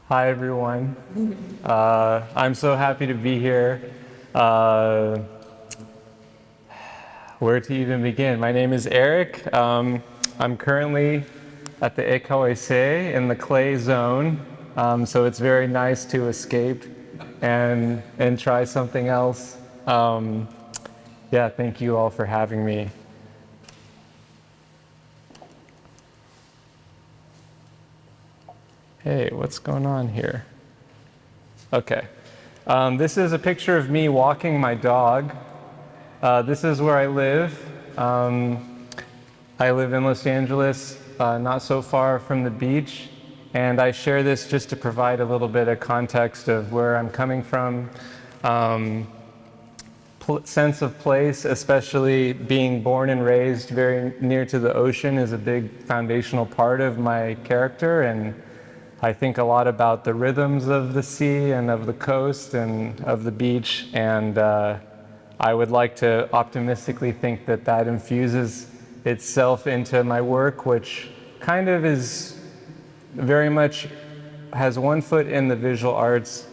Hi, everyone. I'm so happy to be here. Uh, where to even begin? My name is Erik. I'm currently at the EKWC in the clay zone, so it's very nice to escape and try something else. Yeah, thank you all for having me. Hey, what's going on here? Okay. This is a picture of me walking my dog. This is where I live. I live in Los Angeles, not so far from the beach. And I share this just to provide a little bit of context of where I'm coming from. Sense of place, especially being born and raised very near to the ocean, is a big foundational part of my character. And I think a lot about the rhythms of the sea and of the coast and of the beach. And I would like to optimistically think that that infuses itself into my work, which kind of is very much has one foot in the visual arts,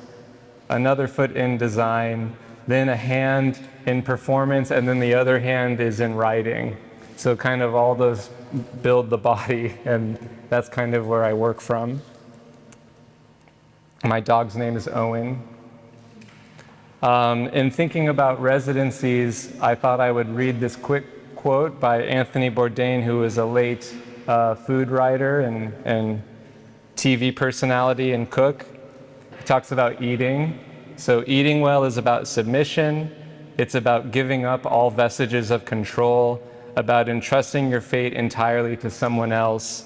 another foot in design, then a hand in performance, and then the other hand is in writing. So kind of all those build the body, and that's kind of where I work from. My dog's name is Owen. In thinking about residencies, I thought I would read this quick quote by Anthony Bourdain, who is a late food writer and TV personality and cook. He talks about eating. So eating well is about submission. It's about giving up all vestiges of control, about entrusting your fate entirely to someone else.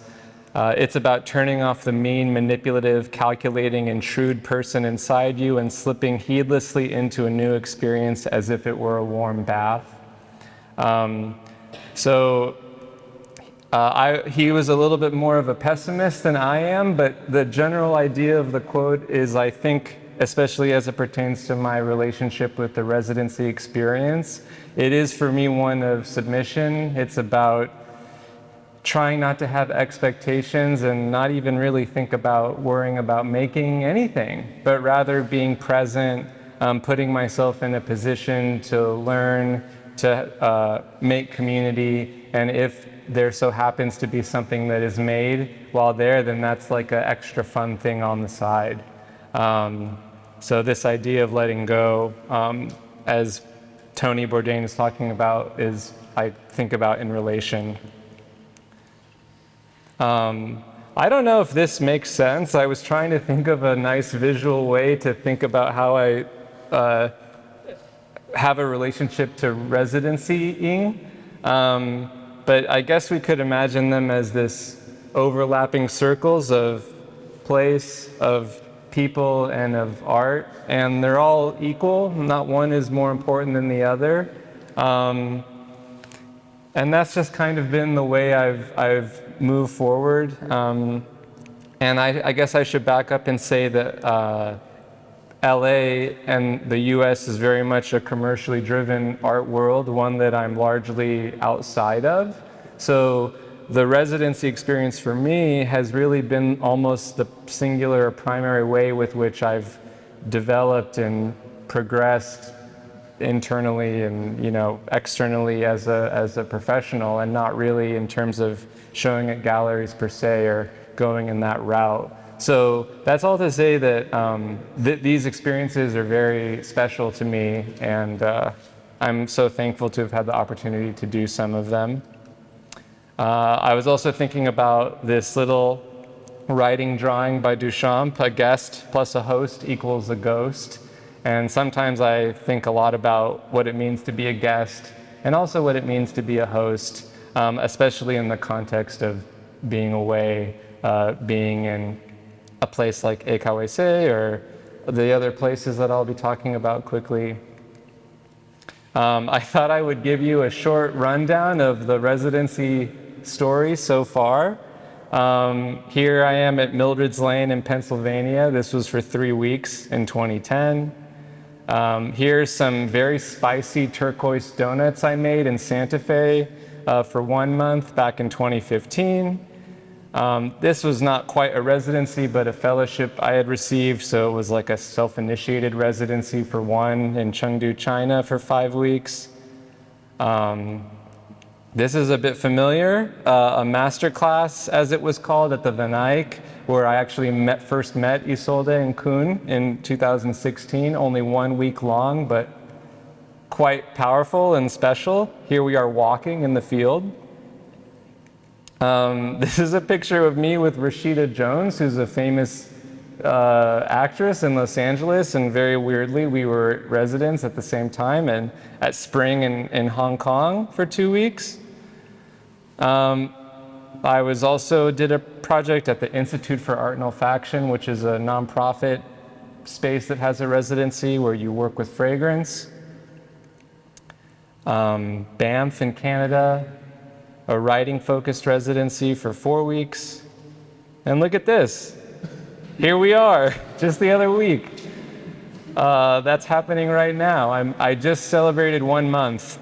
It's about turning off the mean, manipulative, calculating, and shrewd person inside you and slipping heedlessly into a new experience as if it were a warm bath. He was a little bit more of a pessimist than I am, but the general idea of the quote is, I think, especially as it pertains to my relationship with the residency experience, it is for me one of submission. It's about trying not to have expectations and not even really think about worrying about making anything, but rather being present, putting myself in a position to learn, to make community, and if there so happens to be something that is made while there, then that's like an extra fun thing on the side. So this idea of letting go, as Tony Bourdain is talking about, is I think about in relation. I don't know if this makes sense. I was trying to think of a nice visual way to think about how I have a relationship to residencying. But I guess we could imagine them as this overlapping circles of place, of people, and of art. And they're all equal. Not one is more important than the other. And that's just kind of been the way I've moved forward. And I guess I should back up and say that LA and the US is very much a commercially driven art world, one that I'm largely outside of. So the residency experience for me has really been almost the singular primary way with which I've developed and progressed internally and externally as a professional, and not really in terms of showing at galleries per se or going in that route. So that's all to say that these experiences are very special to me, and I'm so thankful to have had the opportunity to do some of them. I was also thinking about this little writing drawing by Duchamp: a guest plus a host equals a ghost. And sometimes I think a lot about what it means to be a guest and also what it means to be a host, especially in the context of being away, being in a place like EKWC or the other places that I'll be talking about quickly. I thought I would give you a short rundown of the residency story so far. Here I am at Mildred's Lane in Pennsylvania. This was for 3 weeks in 2010. Here's some very spicy turquoise donuts I made in Santa Fe for 1 month back in 2015. This was not quite a residency, but a fellowship I had received, so it was like a self-initiated residency for one in Chengdu, China for 5 weeks. This is a bit familiar, a master class, as it was called, at the Vinayak, where I actually first met Isolde and Kuhn in 2016, only 1 week long, but quite powerful and special. Here we are walking in the field. This is a picture of me with Rashida Jones, who's a famous actress in Los Angeles, and very weirdly, we were residents at the same time and at Spring in Hong Kong for 2 weeks. I also did a project at the Institute for Art and Olfaction, which is a nonprofit space that has a residency where you work with fragrance. Banff in Canada, a writing-focused residency for 4 weeks. And look at this. Here we are, just the other week. That's happening right now. I just celebrated 1 month,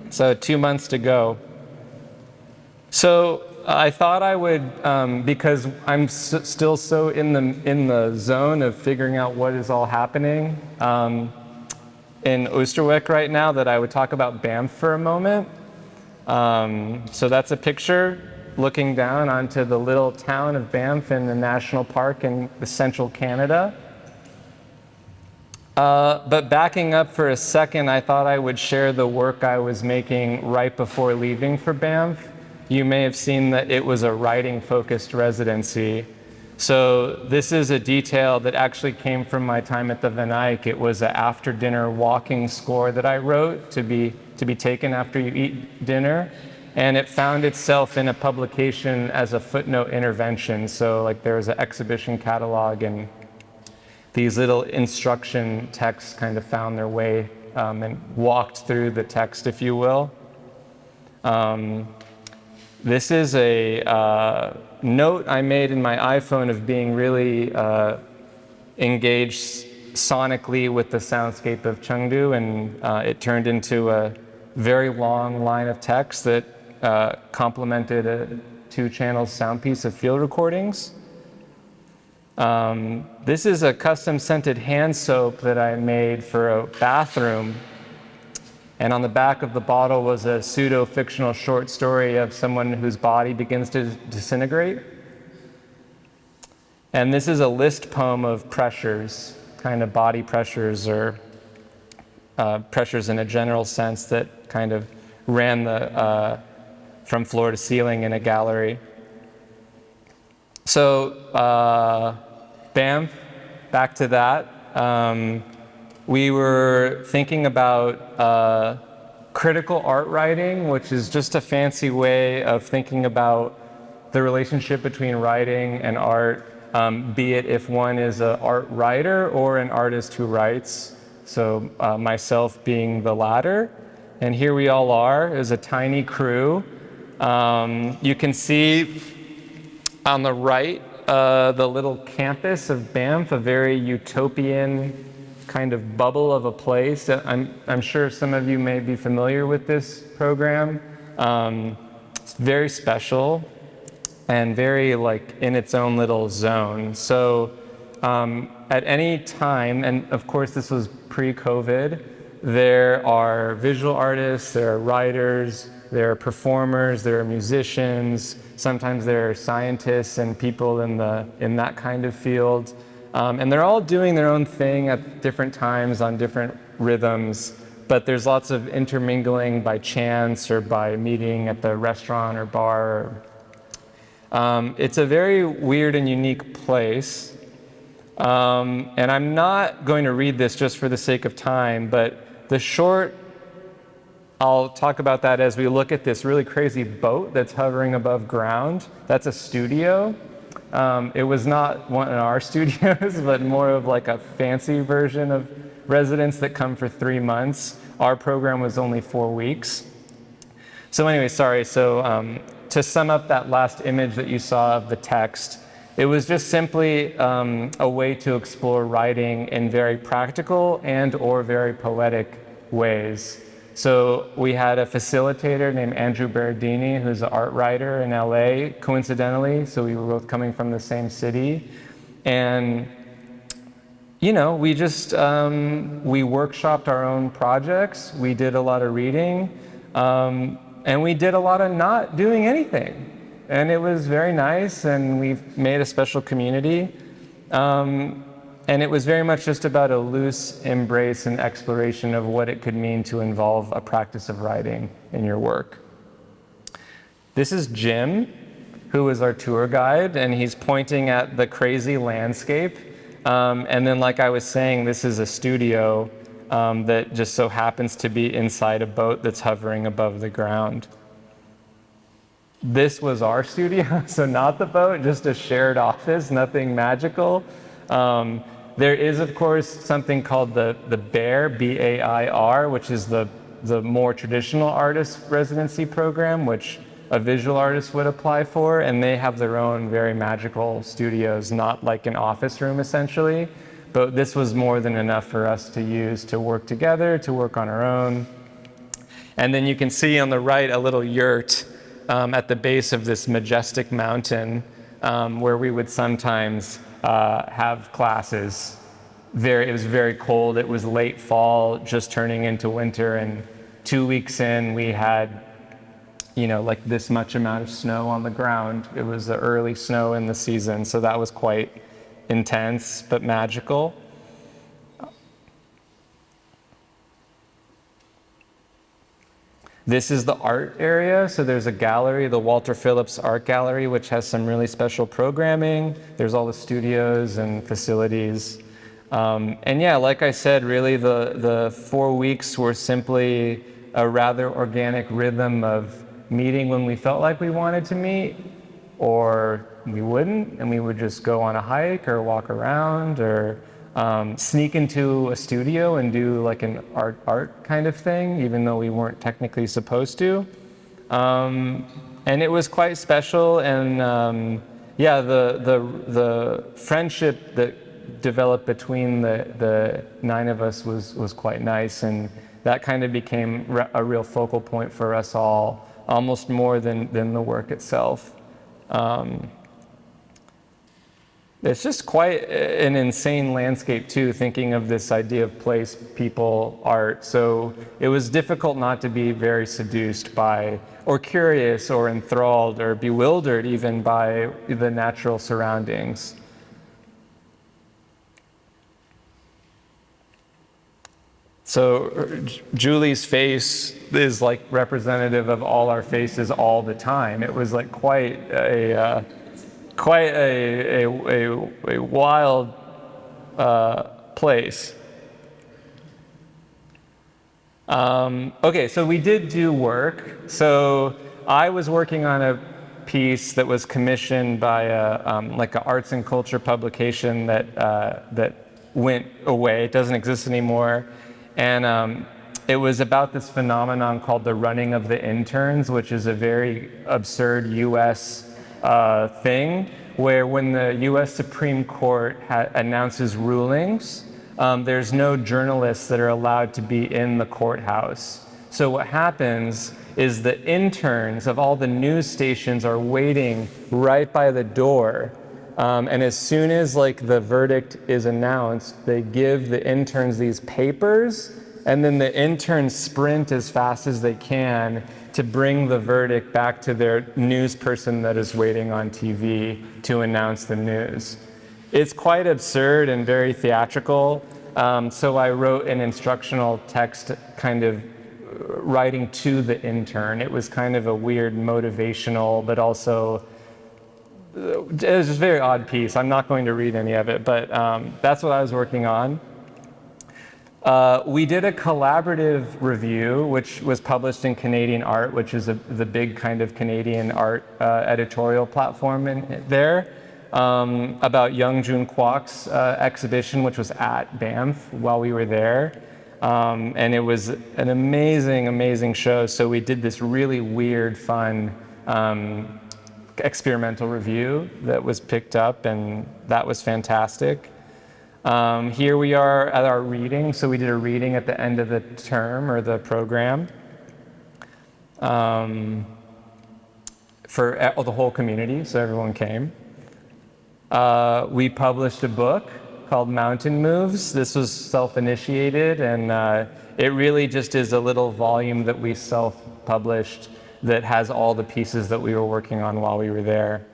so 2 months to go. So I thought I would, because I'm still so in the zone of figuring out what is all happening in Oosterwijk right now, that I would talk about Banff for a moment. So that's a picture looking down onto the little town of Banff in the national park in the central Canada. But backing up for a second, I thought I would share the work I was making right before leaving for Banff. You may have seen that it was a writing-focused residency. So this is a detail that actually came from my time at the Vinayak. It was an after-dinner walking score that I wrote to be taken after you eat dinner. And it found itself in a publication as a footnote intervention. So like there was an exhibition catalog, and these little instruction texts kind of found their way and walked through the text, if you will. This is a note I made in my iPhone of being really engaged sonically with the soundscape of Chengdu, and it turned into a very long line of text that complemented a 2-channel sound piece of field recordings. This is a custom scented hand soap that I made for a bathroom. And on the back of the bottle was a pseudo-fictional short story of someone whose body begins to disintegrate. And this is a list poem of pressures, kind of body pressures, or pressures in a general sense that kind of ran from floor to ceiling in a gallery. So Banff, back to that. We were thinking about critical art writing, which is just a fancy way of thinking about the relationship between writing and art, be it if one is an art writer or an artist who writes. So myself being the latter. And here we all are as a tiny crew. You can see on the right the little campus of Banff, a very utopian kind of bubble of a place. I'm sure some of you may be familiar with this program. It's very special and very like in its own little zone. So at any time, and of course this was pre-COVID, there are visual artists, there are writers, there are performers, there are musicians, sometimes there are scientists and people in that kind of field. And they're all doing their own thing at different times on different rhythms, but there's lots of intermingling by chance or by meeting at the restaurant or bar. It's a very weird and unique place. And I'm not going to read this just for the sake of time, but the short, I'll talk about that as we look at this really crazy boat that's hovering above ground. That's a studio. It was not one of our studios, but more of like a fancy version of residents that come for 3 months. Our program was only 4 weeks. So anyway, sorry. So to sum up that last image that you saw of the text, it was just simply a way to explore writing in very practical and or very poetic ways. So we had a facilitator named Andrew Berardini, who's an art writer in LA, coincidentally, so we were both coming from the same city. And you know, we just, we workshopped our own projects, we did a lot of reading, and we did a lot of not doing anything. And it was very nice, and we've made a special community. And it was very much just about a loose embrace and exploration of what it could mean to involve a practice of writing in your work. This is Jim, who is our tour guide, and he's pointing at the crazy landscape. And then, like I was saying, this is a studio that just so happens to be inside a boat that's hovering above the ground. This was our studio, so not the boat, just a shared office, nothing magical. There is, of course, something called the BAIR, B-A-I-R, which is the more traditional artist residency program, which a visual artist would apply for, and they have their own very magical studios, not like an office room essentially, but this was more than enough for us to use to work together, to work on our own. And then you can see on the right a little yurt at the base of this majestic mountain where we would sometimes have classes. It was very cold, it was late fall, just turning into winter, and 2 weeks in we had, you know, like this much amount of snow on the ground. It was the early snow in the season, so that was quite intense but magical. This is the art area, so there's a gallery, the Walter Phillips Art Gallery, which has some really special programming. There's all the studios and facilities. And yeah, like I said, really the 4 weeks were simply a rather organic rhythm of meeting when we felt like we wanted to meet, or we wouldn't, and we would just go on a hike or walk around, or sneak into a studio and do like an art kind of thing, even though we weren't technically supposed to. And it was quite special, and yeah, the friendship that developed between the 9 of us was quite nice, and that kind of became a real focal point for us all, almost more than the work itself. It's just quite an insane landscape too, thinking of this idea of place, people, art. So it was difficult not to be very seduced by, or curious, or enthralled, or bewildered even by the natural surroundings. So Julie's face is like representative of all our faces all the time. It was like quite a wild place. Okay, so we did do work. So I was working on a piece that was commissioned by like an arts and culture publication that went away. It doesn't exist anymore. And it was about this phenomenon called the running of the interns, which is a very absurd US thing, where when the US Supreme Court announces rulings, there's no journalists that are allowed to be in the courthouse. So what happens is the interns of all the news stations are waiting right by the door. And as soon as like the verdict is announced, they give the interns these papers, and then the interns sprint as fast as they can to bring the verdict back to their news person that is waiting on TV to announce the news. It's quite absurd and very theatrical. So I wrote an instructional text kind of writing to the intern. It was kind of a weird motivational, but also it was just a very odd piece. I'm not going to read any of it, but that's what I was working on. We did a collaborative review, which was published in Canadian Art, which is the big kind of Canadian art editorial platform there, about Young Jun Kwok's exhibition, which was at Banff while we were there. And it was an amazing, amazing show. So we did this really weird, fun experimental review that was picked up, and that was fantastic. Here we are at our reading. So we did a reading at the end of the term or the program for the whole community, so everyone came. We published a book called Mountain Moves. This was self-initiated, and it really just is a little volume that we self-published that has all the pieces that we were working on while we were there.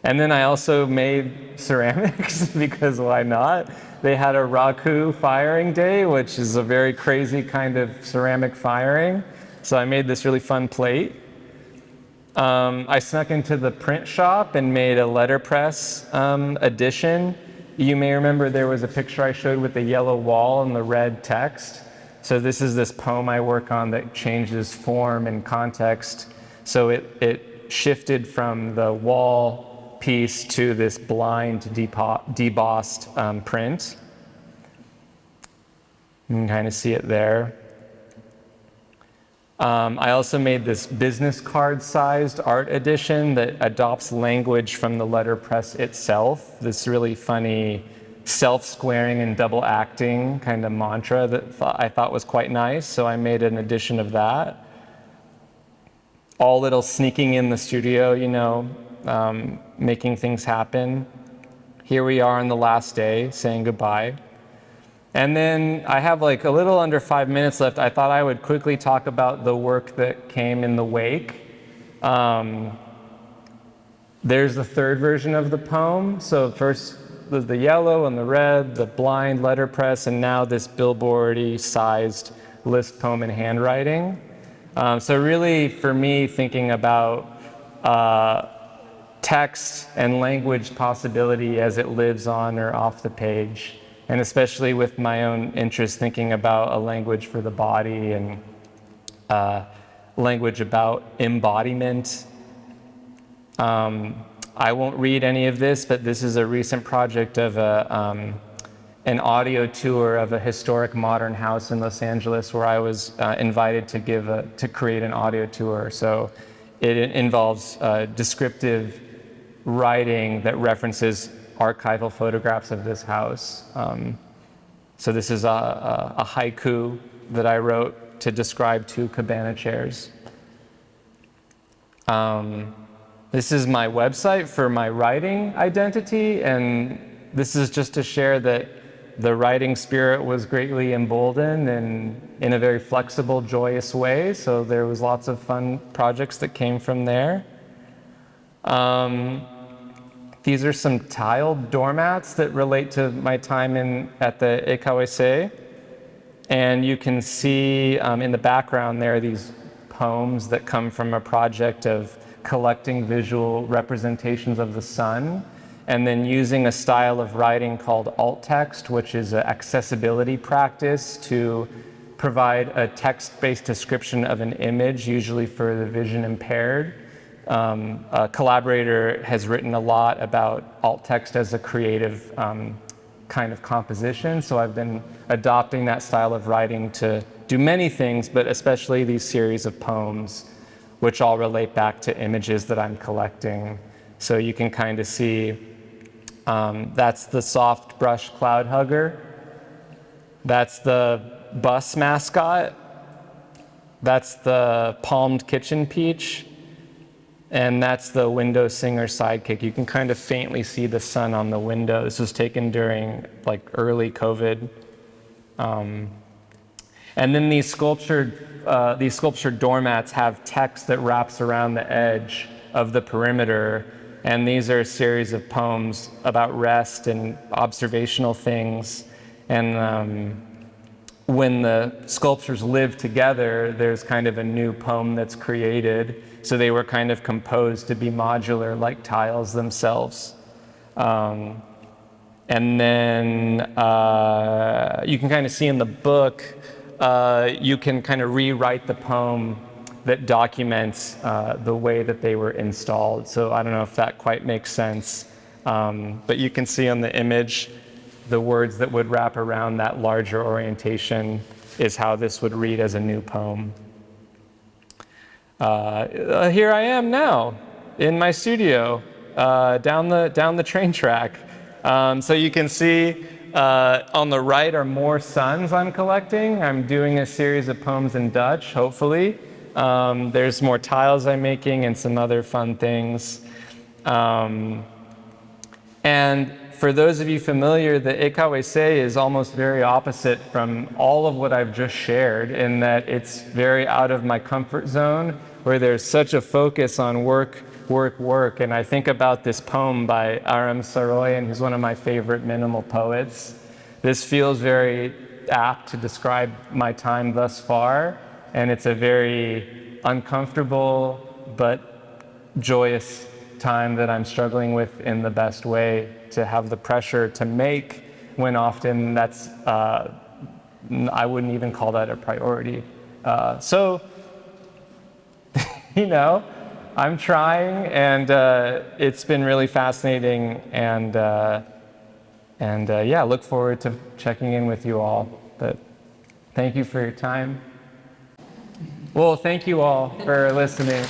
And then I also made ceramics, because why not? They had a raku firing day, which is a very crazy kind of ceramic firing. So I made this really fun plate. I snuck into the print shop and made a letterpress edition. You may remember there was a picture I showed with the yellow wall and the red text. So this is this poem I work on that changes form and context. So it shifted from the wall piece to this blind debossed print. You can kind of see it there. I also made this business card sized art edition that adopts language from the letterpress itself. This really funny self-squaring and double acting kind of mantra that I thought was quite nice. So I made an edition of that. All little sneaking in the studio, you know, making things happen. Here we are on the last day saying goodbye. And then I have like a little under 5 minutes left. I thought I would quickly talk about the work that came in the wake. There's the third version of the poem. So first was the yellow and the red, the blind letterpress, and now this billboard-y sized list poem in handwriting. So really, for me, thinking about text and language possibility as it lives on or off the page, and especially with my own interest thinking about a language for the body and language about embodiment. I won't read any of this, but this is a recent project of an audio tour of a historic modern house in Los Angeles where I was invited to create an audio tour. So it involves descriptive writing that references archival photographs of this house. So this is a haiku that I wrote to describe 2 cabana chairs. This is my website for my writing identity, and this is just to share that the writing spirit was greatly emboldened and in a very flexible, joyous way. So there was lots of fun projects that came from there. These are some tiled doormats that relate to my time at the EKWC. And you can see in the background there these poems that come from a project of collecting visual representations of the sun, and then using a style of writing called alt text, which is an accessibility practice to provide a text-based description of an image, usually for the vision impaired. A collaborator has written a lot about alt text as a creative kind of composition, so I've been adopting that style of writing to do many things, but especially these series of poems, which all relate back to images that I'm collecting. So you can kind of see, that's the soft brush cloud hugger. That's the bus mascot. That's the palmed kitchen peach. And that's the window singer sidekick. You can kind of faintly see the sun on the window. This was taken during like early COVID. And then these sculptured doormats have text that wraps around the edge of the perimeter. And these are a series of poems about rest and observational things. And when the sculptures live together, there's kind of a new poem that's created. So they were kind of composed to be modular, like tiles themselves. And then you can kind of see in the book, you can kind of rewrite the poem that documents the way that they were installed. So I don't know if that quite makes sense, but you can see on the image, the words that would wrap around that larger orientation is how this would read as a new poem. Here I am now in my studio, down the train track. So you can see on the right are more suns I'm collecting. I'm doing a series of poems in Dutch, hopefully. There's more tiles I'm making and some other fun things. And for those of you familiar, the Ekawese is almost very opposite from all of what I've just shared, in that it's very out of my comfort zone, where there's such a focus on work, work, work. And I think about this poem by Aram Saroyan, who's one of my favorite minimal poets. This feels very apt to describe my time thus far, and it's a very uncomfortable but joyous time that I'm struggling with in the best way, to have the pressure to make when often that's, I wouldn't even call that a priority. So, you know, I'm trying, and it's been really fascinating, and yeah, look forward to checking in with you all. But thank you for your time. Well, thank you all for listening.